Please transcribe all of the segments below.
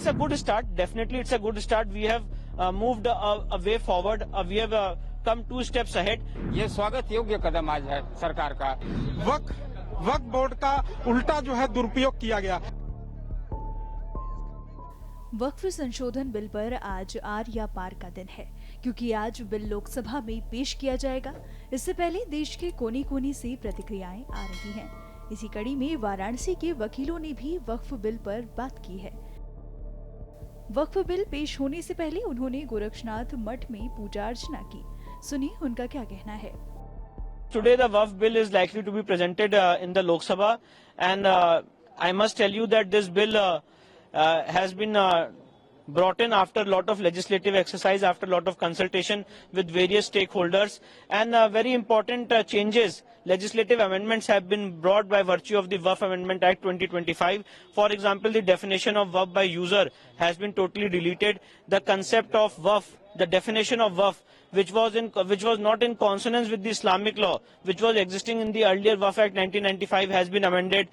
it's a good start. Definitely, it's a good start. We have moved a way forward. We have come 2 steps ahead. ये स्वागत योग्य कदम आज है सरकार का। वक्फ बोर्ड का उल्टा जो है दुरुपयोग किया गया। वक्फ संशोधन बिल पर आज आर या पार का दिन है, क्योंकि आज बिल लोकसभा में पेश किया जाएगा। इससे पहले देश के कोने कोने से प्रतिक्रियाएं आ रही हैं। इसी कड़ी में वाराणसी के वकीलों ने भी वक्फ बिल पर बात की है। वक्फ बिल पेश होने से पहले उन्होंने गोरक्षनाथ मठ में पूजा अर्चना की। सुनिए उनका क्या कहना है। Today the Waqf bill is likely to be presented in the Lok Sabha, and I must tell you that this bill has been brought in after a lot of legislative exercise, after a lot of consultation with various stakeholders, and very important changes, legislative amendments have been brought by virtue of the Waqf Amendment Act 2025. For example, the definition of Waqf by user has been totally deleted. The concept of Waqf, the definition of Waqf, which was not in consonance with the Islamic law, which was existing in the earlier Waqf Act 1995, has been amended.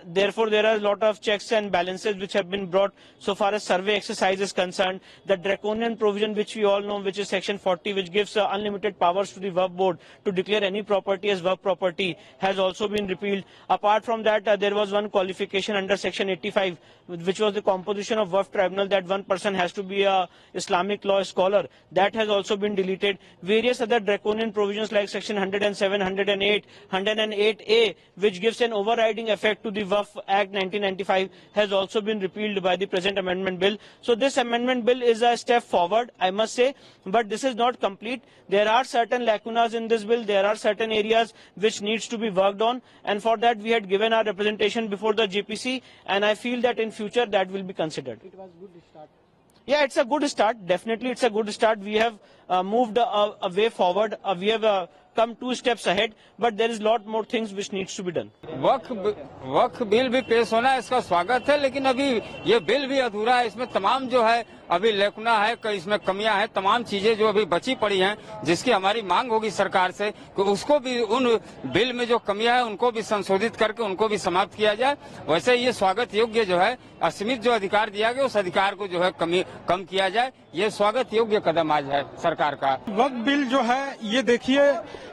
Therefore, there are a lot of checks and balances which have been brought so far as survey exercise is concerned. The draconian provision which we all know, which is Section 40, which gives unlimited powers to the Waqf board to declare any property as Waqf property, has also been repealed. Apart from that, there was one qualification under Section 85, which was the composition of Waqf tribunal, that one person has to be a Islamic law scholar. That has also been deleted. Various other draconian provisions like Section 107, 108, 108A, which gives an overriding effect to the Waqf Act 1995, has also been repealed by the present amendment bill. So this amendment bill is a step forward, I must say, but this is not complete. There are certain lacunas in this bill. There are certain areas which needs to be worked on, and for that we had given our representation before the JPC, and I feel that in future that will be considered. It was good start. Yeah, it's a good start. Definitely, it's a good start. We have moved a way forward. We have come 2 steps ahead, but there is a lot more things which needs to be done. Waqf bill भी पेश होना है, इसका स्वागत है, लेकिन अभी ये बिल भी अधूरा है। इसमें तमाम जो है अभी लेकुना है, इसमें कमियां हैं, तमाम चीजें जो अभी बची पड़ी हैं, जिसकी हमारी मांग होगी सरकार से कि उसको भी, उन बिल में जो कमियां हैं उनको भी संशोधित करके उनको भी समाप्त किया जाए। वैसे ये स्वागत योग्य जो है, असीमित जो अधिकार दिया गया उस अधिकार को जो है कम किया जाए। ये स्वागत योग्य कदम आज है सरकार का। वक्फ बिल जो है ये देखिए,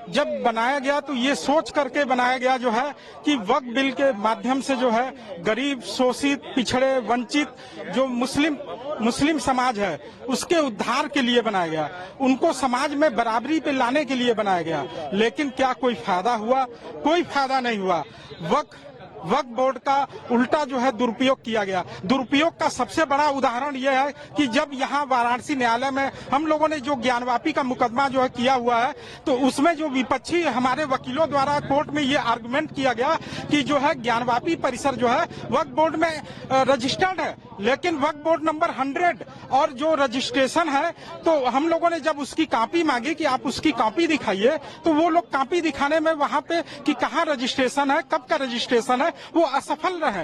जब बनाया गया तो ये सोच करके बनाया गया जो है कि वक्फ बिल के माध्यम से जो है गरीब, शोषित, पिछड़े, वंचित जो मुस्लिम समाज है उसके उद्धार के लिए बनाया गया, उनको समाज में बराबरी पे लाने के लिए बनाया गया। लेकिन क्या कोई फायदा हुआ? कोई फायदा नहीं हुआ। वक्फ बोर्ड का उल्टा जो है दुरुपयोग किया गया। दुरुपयोग का सबसे बड़ा उदाहरण यह है कि जब यहाँ वाराणसी न्यायालय में हम लोगों ने जो ज्ञानवापी का मुकदमा जो है किया हुआ है, तो उसमें जो विपक्षी हमारे वकीलों द्वारा कोर्ट में ये आर्गुमेंट किया गया कि जो है ज्ञानवापी परिसर जो है वक्फ बोर्ड में रजिस्टर्ड है, लेकिन वक्फ बोर्ड नंबर 100 और जो रजिस्ट्रेशन है, तो हम लोगों ने जब उसकी कॉपी मांगी कि आप उसकी कॉपी दिखाइए, तो वो लोग कॉपी दिखाने में वहां पे कि कहाँ रजिस्ट्रेशन है, कब का रजिस्ट्रेशन है, वो असफल रहे।